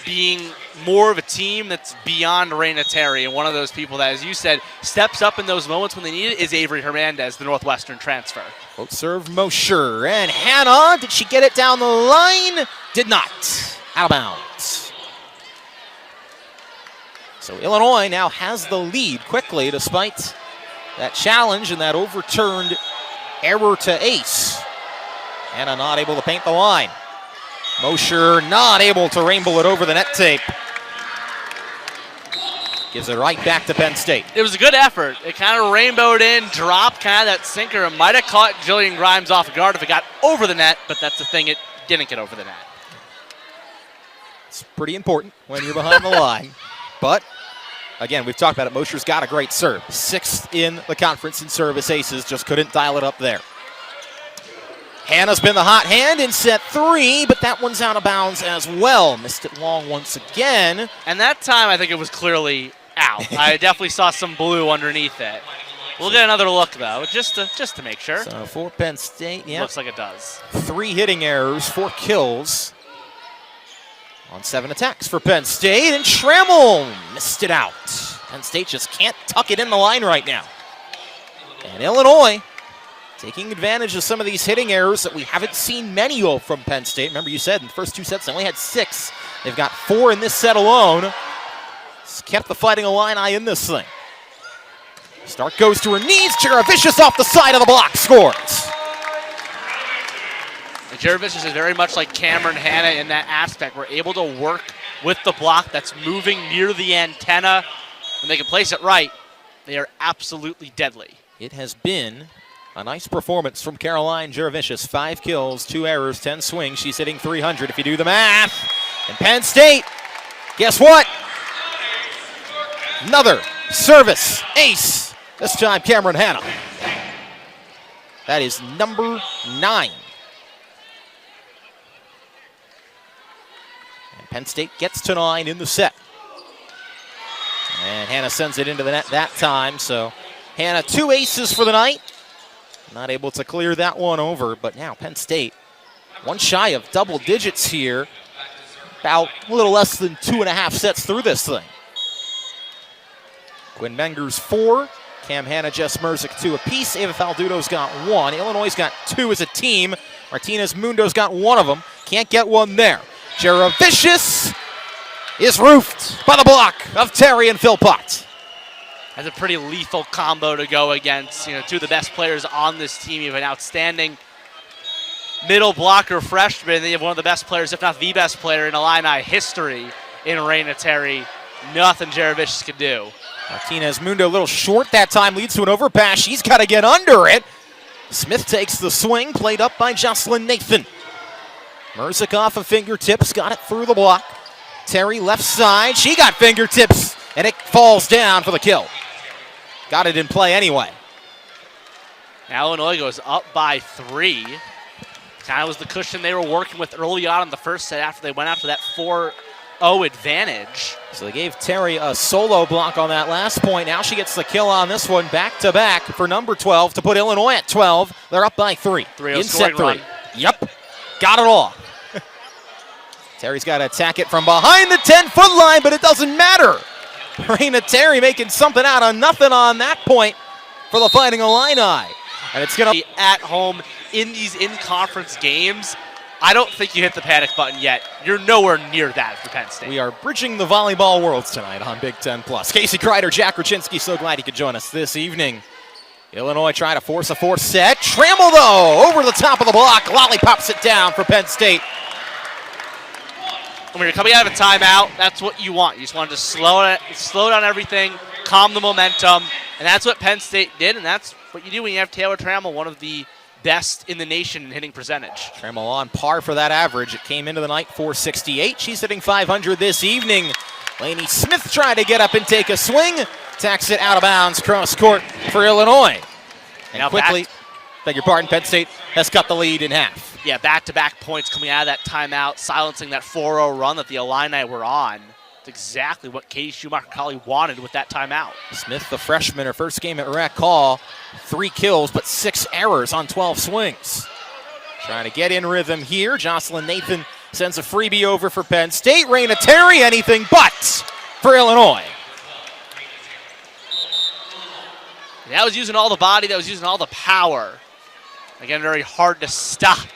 being more of a team that's beyond Raina Terry, and one of those people that, as you said, steps up in those moments when they need it is Avery Hernandez, the Northwestern transfer. Both serve Mosher, and Hannah, did she get it down the line? Did not. Out of bounds. So Illinois now has the lead quickly despite that challenge and that overturned error to ace. Hannah not able to paint the line. Mosher not able to rainbow it over the net tape. Gives it right back to Penn State. It was a good effort. It kind of rainbowed in, dropped kind of that sinker. It might have caught Jillian Grimes off guard if it got over the net, but that's the thing, it didn't get over the net. It's pretty important when you're behind the line. But, again, we've talked about it. Mosher's got a great serve. 6th in the conference in service aces, just couldn't dial it up there. Hannah's been the hot hand in set 3, but that one's out of bounds as well. Missed it long once again. And that time, I think it was clearly out. I definitely saw some blue underneath it. We'll get another look, though, just to make sure. So for Penn State, yeah. Looks like it does. 3 hitting errors, 4 kills on 7 attacks for Penn State, and Trammell missed it out. Penn State just can't tuck it in the line right now. And Illinois taking advantage of some of these hitting errors that we haven't seen many of from Penn State. Remember, you said in the first 2 sets they only had 6. They've got 4 in this set alone. It's kept the Fighting Illini in this thing. Stark goes to her knees. Jaravicius off the side of the block scores. Jaravicius is very much like Cameron Hanna in that aspect. We're able to work with the block that's moving near the antenna. When they can place it right, they are absolutely deadly. It has been a nice performance from Caroline Jaravicius. 5 kills, 2 errors, 10 swings. She's hitting 300 if you do the math. And Penn State, guess what? Another service ace. This time Cameron Hanna. That is number 9. And Penn State gets to 9 in the set. And Hanna sends it into the net that time. So Hanna 2 aces for the night. Not able to clear that one over, but now Penn State, one shy of double digits here. About a little less than 2.5 sets through this thing. Quinn Mengers 4, Cam Hanna, Jess Merzick 2 apiece. Ava Faldudo's got 1. Illinois' got 2 as a team. Martinez Mundo's got 1 of them. Can't get one there. Jaravicius is roofed by the block of Terry and Philpott. That's a pretty lethal combo to go against. 2 of the best players on this team. You have an outstanding middle blocker freshman. Then you have one of the best players, if not the best player in Illini history in Raina Terry. Nothing Jaravicius can do. Martinez Mundo a little short that time, leads to an overpass. She's got to get under it. Smith takes the swing, played up by Jocelyn Nathan. Merzick off of fingertips, got it through the block. Terry left side, she got fingertips, and it falls down for the kill. Got it in play anyway. Now Illinois goes up by 3. Kind of was the cushion they were working with early on in the first set after they went after that 4-0 advantage. So they gave Terry a solo block on that last point. Now she gets the kill on this one, back-to-back for number 12 to put Illinois at 12. They're up by 3. 3-0 in set 3. Run. Yep, got it all. Terry's got to attack it from behind the 10-foot line, but it doesn't matter. Raina Terry making something out of nothing on that point for the Fighting Illini. And it's going to be at home in these in-conference games. I don't think you hit the panic button yet. You're nowhere near that for Penn State. We are bridging the volleyball worlds tonight on Big Ten Plus. Casey Kreider, Jack Raczynski, so glad he could join us this evening. Illinois trying to force a 4th set. Trammell, though, over the top of the block. Lollipops it down for Penn State. When you're coming out of a timeout, that's what you want. You just want to slow down everything, calm the momentum, and that's what Penn State did, and that's what you do when you have Taylor Trammell, one of the best in the nation in hitting percentage. Trammell on par for that average. It came into the night 468. She's hitting 500 this evening. Lainey Smith tried to get up and take a swing. Tacks it out of bounds, cross court for Illinois. And now quickly, beg your pardon, Penn State has cut the lead in half. Yeah, back-to-back points coming out of that timeout, silencing that 4-0 run that the Illini were on. It's exactly what Katie Schumacher-Colley wanted with that timeout. Smith, the freshman, her first game at Rec Hall, 3 kills, but 6 errors on 12 swings. Trying to get in rhythm here. Jocelyn Nathan sends a freebie over for Penn State. Raina Terry, anything but for Illinois. That was using all the body, that was using all the power. Again, very hard to stop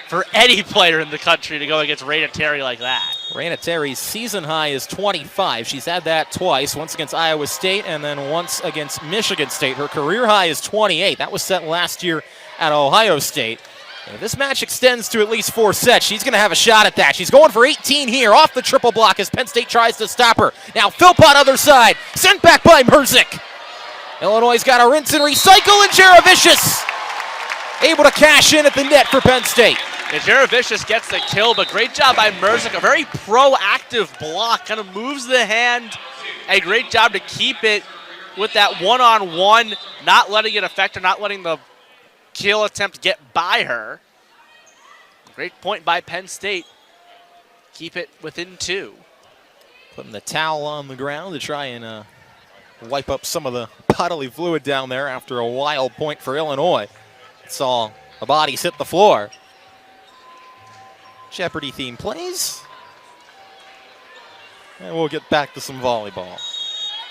for any player in the country to go against Raina Terry like that. Raina Terry's season high is 25. She's had that twice, once against Iowa State and then once against Michigan State. Her career high is 28. That was set last year at Ohio State. If this match extends to at least 4 sets, she's going to have a shot at that. She's going for 18 here off the triple block as Penn State tries to stop her. Now Philpott other side, sent back by Merzick. Illinois' got a rinse and recycle, and Jaravicius able to cash in at the net for Penn State. Yeah, Jaravicius gets the kill, but great job by Merzick. A very proactive block, kind of moves the hand. A great job to keep it with that one-on-one, not letting it affect her, not letting the kill attempt get by her. Great point by Penn State. Keep it within 2. Putting the towel on the ground to try and wipe up some of the bodily fluid down there after a wild point for Illinois. Saw a body hit the floor. Jeopardy theme plays. And we'll get back to some volleyball.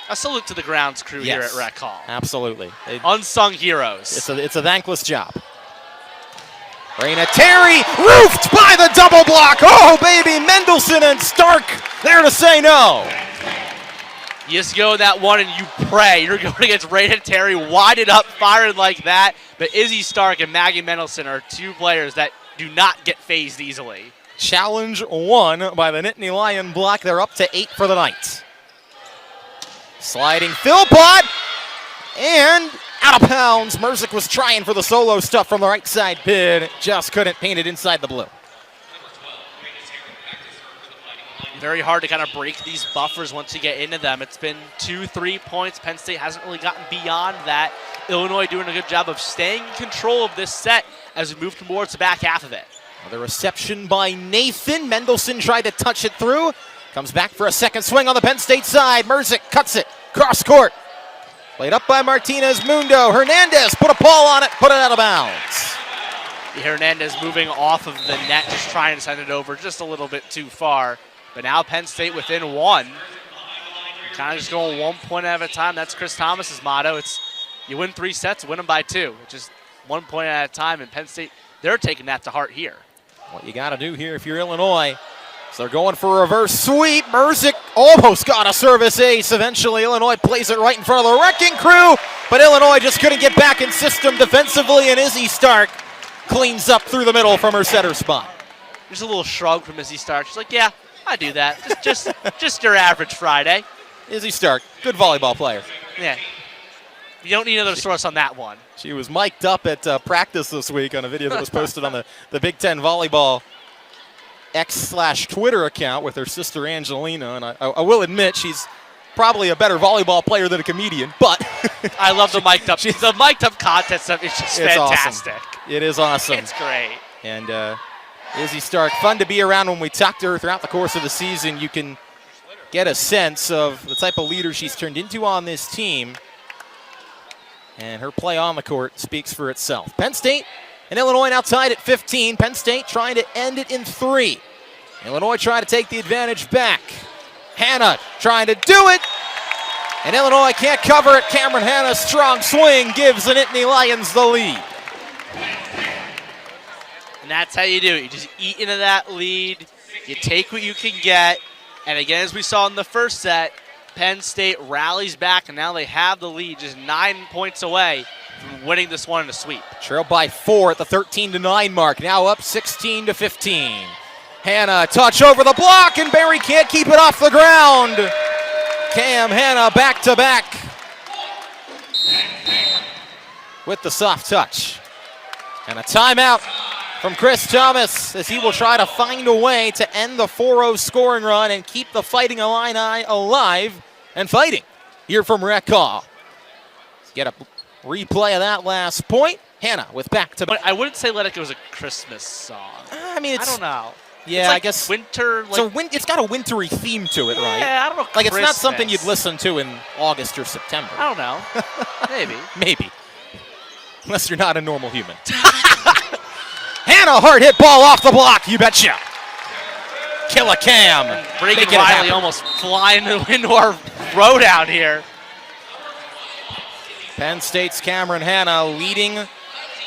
A salute to the grounds crew here at Rec Hall. Absolutely. Unsung heroes. It's a thankless job. Raina Terry roofed by the double block. Oh, baby, Mendelson and Stark there to say no. You just go that one and you pray. You're going against Raina Terry, winded up, firing like that. But Izzy Stark and Maggie Mendelson are 2 players that do not get phased easily. Challenge won by the Nittany Lion block. They're up to 8 for the night. Sliding Philpott, and out of bounds. Merzick was trying for the solo stuff from the right side pin, just couldn't paint it inside the blue. Very hard to kind of break these buffers once you get into them. It's been 2-3 points. Penn State hasn't really gotten beyond that. Illinois doing a good job of staying in control of this set as we move towards the back half of it. The reception by Nathan. Mendelson tried to touch it through. Comes back for a second swing on the Penn State side. Merzick cuts it cross court. Played up by Martinez Mundo. Hernandez put a paw on it, put it out of bounds. Hernandez moving off of the net, just trying to send it over just a little bit too far. But now Penn State within 1. Kind of just going 1 point at a time. That's Chris Thomas's motto. It's you win 3 sets, win them by 2. It's just 1 point at a time. And Penn State, they're taking that to heart here. What you got to do here if you're Illinois. So they're going for a reverse sweep. Merzick almost got a service ace. Eventually, Illinois plays it right in front of the wrecking crew. But Illinois just couldn't get back in system defensively. And Izzy Stark cleans up through the middle from her setter spot. Just a little shrug from Izzy Stark. She's like, yeah, I do that. Just your average Friday. Izzy Stark, good volleyball player. Yeah. You don't need another source on that one. She was mic'd up at practice this week on a video that was posted on the Big Ten Volleyball X/Twitter account with her sister Angelina. And I will admit she's probably a better volleyball player than a comedian, but I love the mic'd up. The mic'd up contest stuff is just fantastic. Awesome. It is awesome. It's great. And Izzy Stark, fun to be around. When we talked to her throughout the course of the season, you can get a sense of the type of leader she's turned into on this team. And her play on the court speaks for itself. Penn State and Illinois now tied at 15. Penn State trying to end it in 3. Illinois trying to take the advantage back. Hannah trying to do it. And Illinois can't cover it. Cameron Hanna's strong swing gives the Nittany Lions the lead. And that's how you do it. You just eat into that lead. You take what you can get. And again, as we saw in the first set, Penn State rallies back, and now they have the lead, just 9 points away from winning this one in a sweep. Trailed by 4 at the 13-9 mark. Now up 16-15. Hannah, touch over the block, and Barry can't keep it off the ground. Cam Hannah back to back with the soft touch. And a timeout from Chris Thomas as he will try to find a way to end the 4-0 scoring run and keep the Fighting Illini alive and fighting here from Rec Hall. Let's get a replay of that last point. Hannah with back to back. I wouldn't say Let It Go is a Christmas song. I mean, I don't know. Yeah, it's like I guess winter. It's got a wintry theme to it, right? Yeah, I don't know. Like Christmas. It's not something you'd listen to in August or September. I don't know. Maybe. Maybe. Unless you're not a normal human. Hannah, hard hit ball off the block, you betcha. Kill a Cam. Reagan Riley almost flying into our road out here. Penn State's Cameron Hannah leading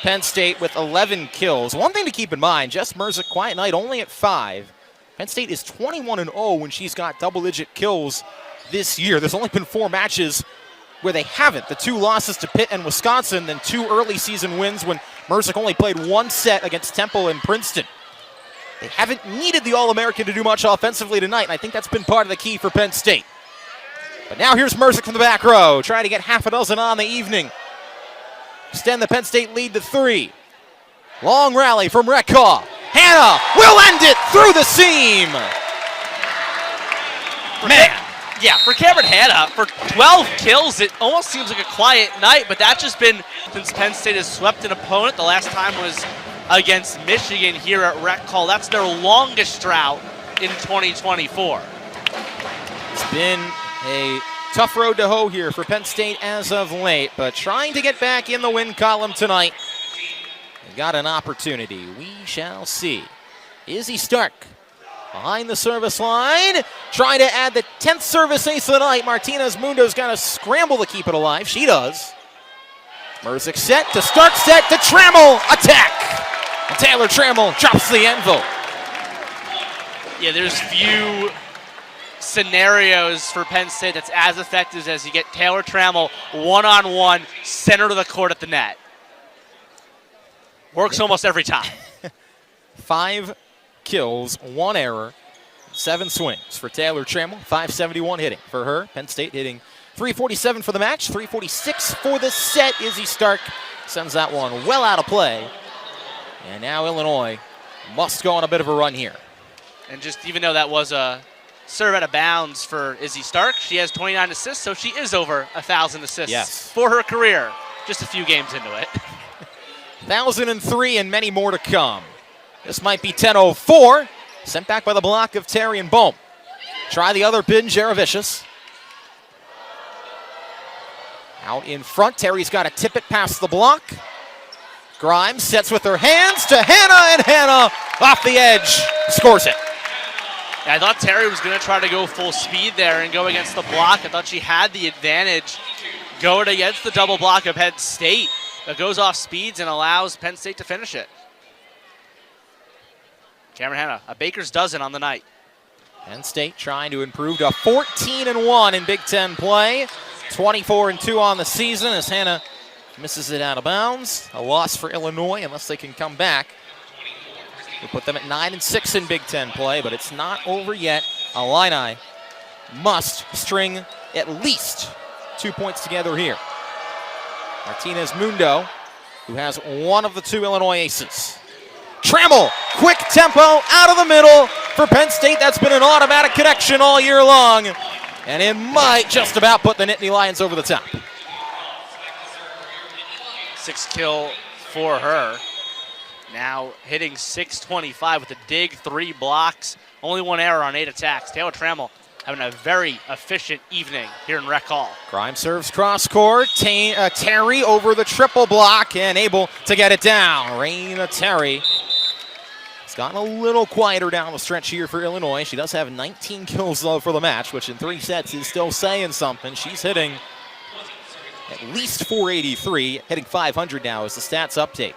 Penn State with 11 kills. One thing to keep in mind, Jess Merzick, quiet night, only at 5. Penn State is 21-0 when she's got double-digit kills this year. There's only been 4 matches where they haven't. The 2 losses to Pitt and Wisconsin, then 2 early season wins when Merzick only played one set against Temple and Princeton. They haven't needed the All-American to do much offensively tonight, and I think that's been part of the key for Penn State. But now here's Merzick from the back row, trying to get half a dozen on the evening. Extend the Penn State lead to 3. Long rally from Rekha. Hannah will end it through the seam. Man. Yeah, for Cameron Hannah, for 12 kills, it almost seems like a quiet night, but that's just been since Penn State has swept an opponent. The last time was against Michigan here at Rec Hall. That's their longest drought in 2024. It's been a tough road to hoe here for Penn State as of late, but trying to get back in the win column tonight. They've got an opportunity. We shall see. Izzy Stark behind the service line, trying to add the 10th service ace of the night. Martinez Mundo's got to scramble to keep it alive. She does. Merzick set to Stark, set to Trammell, attack! And Taylor Trammell drops the anvil. Yeah, there's few scenarios for Penn State that's as effective as you get Taylor Trammell one-on-one, center of the court at the net. Works almost every time. 5 kills, 1 error, 7 swings for Taylor Trammell. 571 hitting for her. Penn State hitting 347 for the match, 346 for the set. Izzy Stark sends that one well out of play. And now Illinois must go on a bit of a run here. And just even though that was a serve out of bounds for Izzy Stark, she has 29 assists, so she is over 1,000 assists for her career. Just a few games into it. 1,003 and many more to come. This might be 10:04. Sent back by the block of Terry and Bohm. Try the other pin, Jaravicius. Out in front, Terry's got to tip it past the block. Grimes sets with her hands to Hannah, and Hannah off the edge scores it. Yeah, I thought Terry was going to try to go full speed there and go against the block. I thought she had the advantage going against the double block of Penn State. That goes off speeds and allows Penn State to finish it. Cameron Hannah, a baker's dozen on the night. Penn State trying to improve to 14-1 in Big Ten play. 24-2 on the season as Hannah misses it out of bounds. A loss for Illinois unless they can come back. We put them at 9-6 in Big Ten play, but it's not over yet. Illini must string at least 2 points together here. Martinez Mundo, who has one of the 2 Illinois aces. Trammell, quick tempo out of the middle for Penn State. That's been an automatic connection all year long, and it might just about put the Nittany Lions over the top. 6 kill for her. Now hitting 625 with a dig, 3 blocks, only 1 error on 8 attacks. Taylor Trammell having a very efficient evening here in Rec Hall. Grimes serves cross court. Terry over the triple block and able to get it down. Raina Terry. It's gotten a little quieter down the stretch here for Illinois. She does have 19 kills though for the match, which in 3 sets is still saying something. She's hitting at least 483, hitting 500 now as the stats update.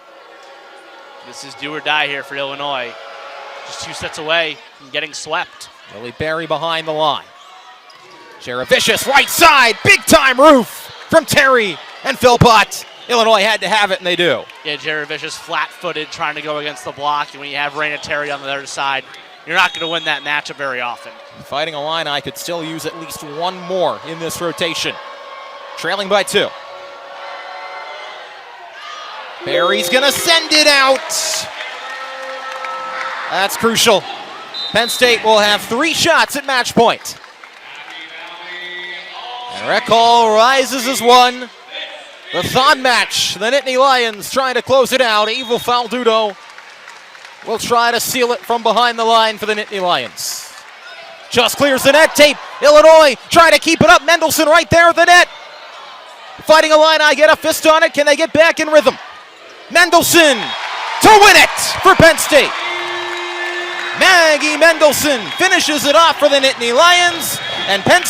This is do or die here for Illinois. Just 2 sets away from getting swept. Lily Berry behind the line. Jaravicius right side, big time roof from Terry and Philpott. Illinois had to have it, and they do. Yeah, Jaravicius flat-footed trying to go against the block, and when you have Raina Terry on the other side, you're not going to win that matchup very often. Fighting Illini could still use at least 1 more in this rotation. Trailing by 2. Berry's going to send it out. That's crucial. Penn State will have 3 shots at match point. And Rec Hall rises as 1. The Thon match, the Nittany Lions trying to close it out. Evil Faldudo will try to seal it from behind the line for the Nittany Lions. Just clears the net tape. Illinois trying to keep it up. Mendelson right there at the net. Fighting Illini, get a fist on it. Can they get back in rhythm? Mendelson to win it for Penn State. Maggie Mendelson finishes it off for the Nittany Lions, and Penn State